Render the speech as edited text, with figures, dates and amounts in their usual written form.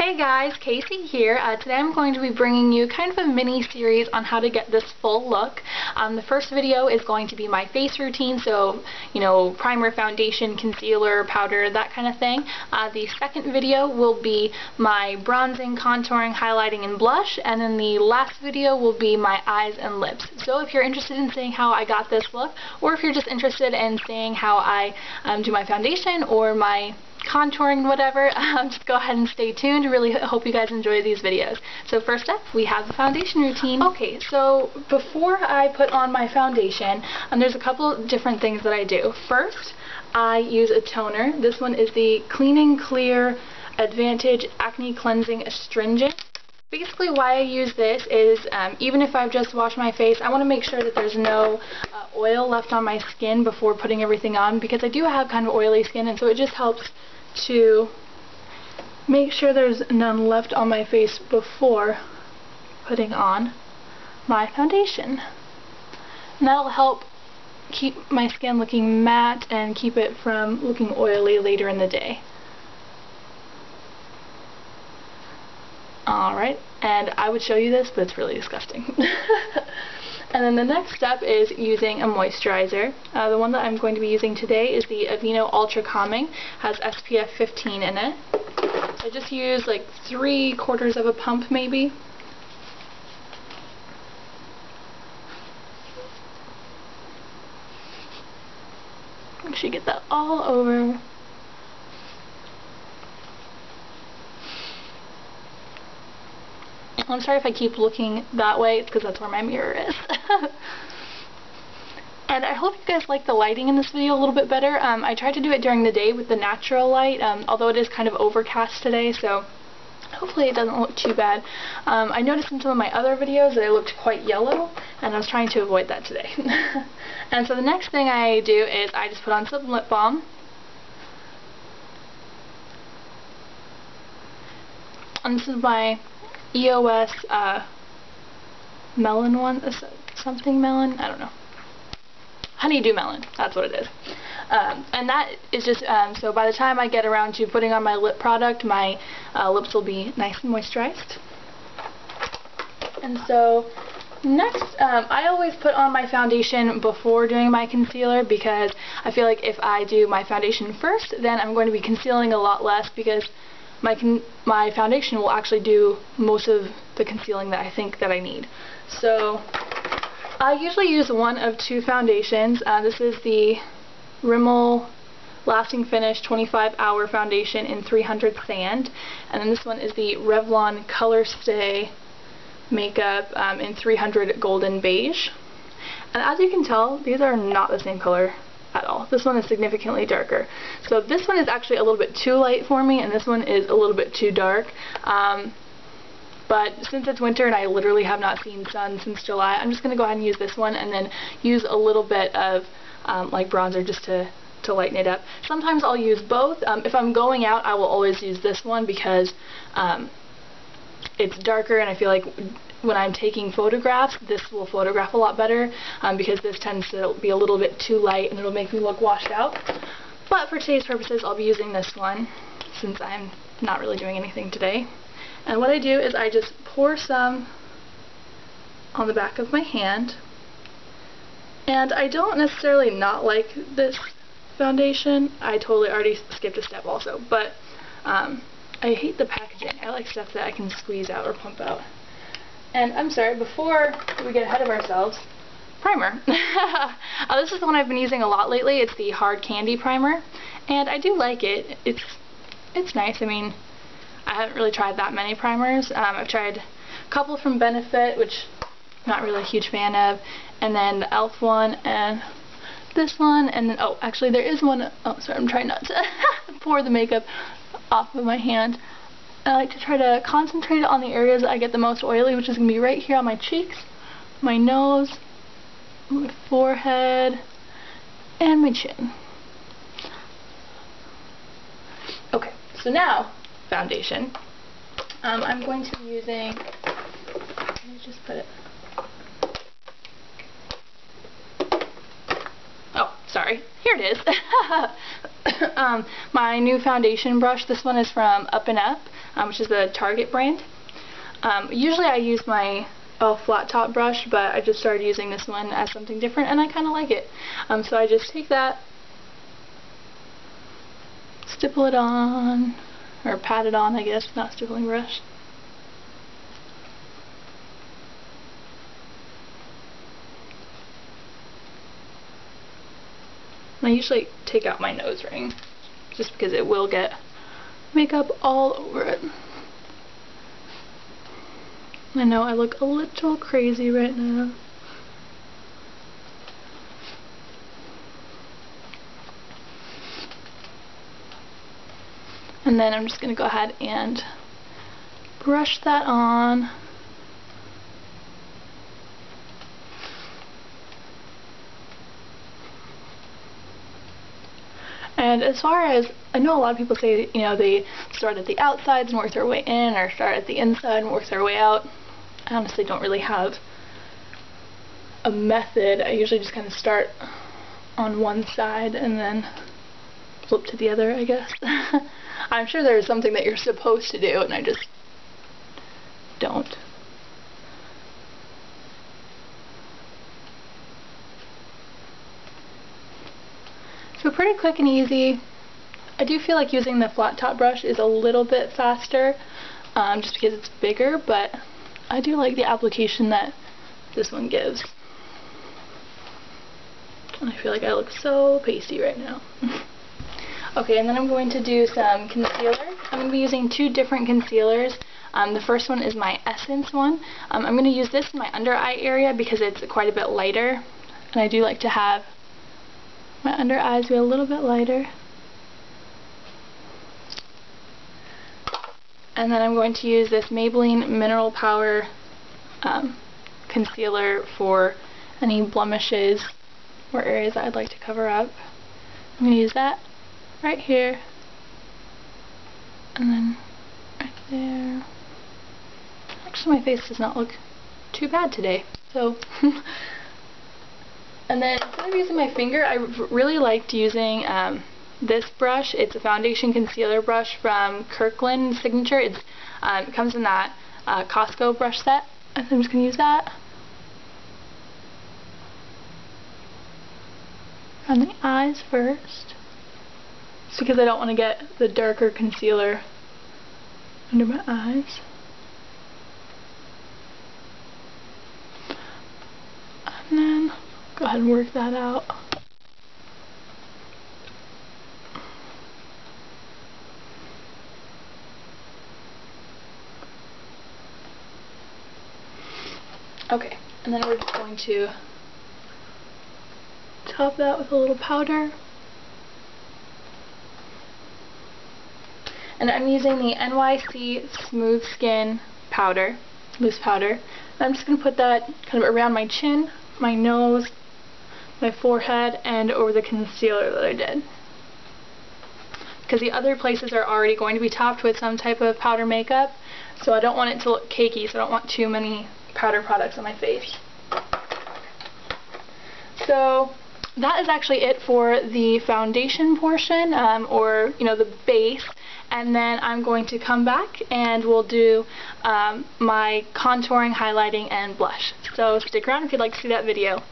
Hey guys, Casey here. Today I'm going to be bringing you kind of a mini series on how to get this full look. The first video is going to be my face routine, so primer, foundation, concealer, powder, that kind of thing. The second video will be my bronzing, contouring, highlighting, and blush, and then the last video will be my eyes and lips. So if you're interested in seeing how I got this look, or if you're just interested in seeing how I do my foundation or my contouring, whatever, just go ahead and stay tuned. Really hope you guys enjoy these videos. So first up, we have the foundation routine. Okay, so before I put on my foundation, there's a couple different things that I do. First, I use a toner. This one is the Clean and Clear Advantage Acne Cleansing Astringent. Basically why I use this is, even if I've just washed my face, I want to make sure that there's no oil left on my skin before putting everything on, because I do have kind of oily skin, and so it just helps to make sure there's none left on my face before putting on my foundation. And that'll help keep my skin looking matte and keep it from looking oily later in the day. Alright, and I would show you this, but it's really disgusting. And then the next step is using a moisturizer. The one that I'm going to be using today is the Aveeno Ultra Calming. Has SPF 15 in it. So I just use like 3/4 of a pump maybe. Make sure you get that all over. I'm sorry if I keep looking that way, it's because that's where my mirror is. And I hope you guys like the lighting in this video a little bit better. I tried to do it during the day with the natural light, although it is kind of overcast today, so hopefully it doesn't look too bad. I noticed in some of my other videos that it looked quite yellow, and I was trying to avoid that today. And so the next thing I do is I just put on some lip balm. And this is my EOS melon one, something melon, I don't know. Honeydew melon, that's what it is. And that is just, so by the time I get around to putting on my lip product, my lips will be nice and moisturized. And so next, I always put on my foundation before doing my concealer, because I feel like if I do my foundation first, then I'm going to be concealing a lot less, because my foundation will actually do most of the concealing that I think that I need. So I usually use one of two foundations. This is the Rimmel Lasting Finish 25-Hour Foundation in 300 Sand, and then this one is the Revlon Colorstay Makeup in 300 Golden Beige. And as you can tell, these are not the same color at all. This one is significantly darker. So this one is actually a little bit too light for me, and this one is a little bit too dark. But since it's winter and I literally have not seen sun since July, I'm just going to go ahead and use this one, and then use a little bit of like bronzer just to lighten it up. Sometimes I'll use both. If I'm going out, I will always use this one, because it's darker, and I feel like when I'm taking photographs, this will photograph a lot better, because this tends to be a little bit too light and it'll make me look washed out. But for today's purposes, I'll be using this one, since I'm not really doing anything today. And what I do is I just pour some on the back of my hand. And I don't necessarily not like this foundation. I totally already skipped a step also, but I hate the packaging. I like stuff that I can squeeze out or pump out. And I'm sorry, before we get ahead of ourselves, primer. This is the one I've been using a lot lately. It's the Hard Candy Primer, and I do like it. It's nice. I mean, I haven't really tried that many primers. I've tried a couple from Benefit, which I'm not really a huge fan of, and then the e.l.f. one, and this one, and then, oh, actually there is one, oh, sorry, I'm trying not to pour the makeup off of my hand. I like to try to concentrate it on the areas that I get the most oily, which is going to be right here on my cheeks, my nose, my forehead, and my chin. Okay, so now, foundation. I'm going to be using, let me just put it, oh, sorry, here it is. My new foundation brush, this one is from Up and Up. which is the Target brand. Usually I use my flat top brush, but I just started using this one as something different, and I kind of like it. So I just take that, stipple it on, or pat it on, I guess, not stippling brush. And I usually take out my nose ring, just because it will get makeup all over it. I know I look a little crazy right now. And then I'm just going to go ahead and brush that on. And as far as, I know a lot of people say, you know, they start at the outsides and work their way in, or start at the inside and work their way out. I honestly don't really have a method. I usually just kind of start on one side and then flip to the other, I guess. I'm sure there's something that you're supposed to do, and I just don't. So pretty quick and easy. I do feel like using the flat top brush is a little bit faster, just because it's bigger, but I do like the application that this one gives. And I feel like I look so pasty right now. Okay, and then I'm going to do some concealer. I'm going to be using two different concealers. The first one is my Essence one. I'm going to use this in my under eye area because it's quite a bit lighter, and I do like to have my under eyes be a little bit lighter. And then I'm going to use this Maybelline Mineral Power concealer for any blemishes or areas that I'd like to cover up. I'm going to use that right here, and then right there. Actually, my face does not look too bad today, so. And then instead of using my finger, I really liked using this brush. It's a foundation concealer brush from Kirkland Signature. It comes in that Costco brush set. And so I'm just going to use that on the eyes first, just because I don't want to get the darker concealer under my eyes. And then go ahead and work that out. Okay, and then we're just going to top that with a little powder. And I'm using the NYC Smooth Skin powder, loose powder. And I'm just going to put that kind of around my chin, my nose, my forehead, and over the concealer that I did. Because the other places are already going to be topped with some type of powder makeup, so I don't want it to look cakey, so I don't want too many powder products on my face. So that is actually it for the foundation portion, or the base. And then I'm going to come back and we'll do my contouring, highlighting, and blush. So stick around if you'd like to see that video.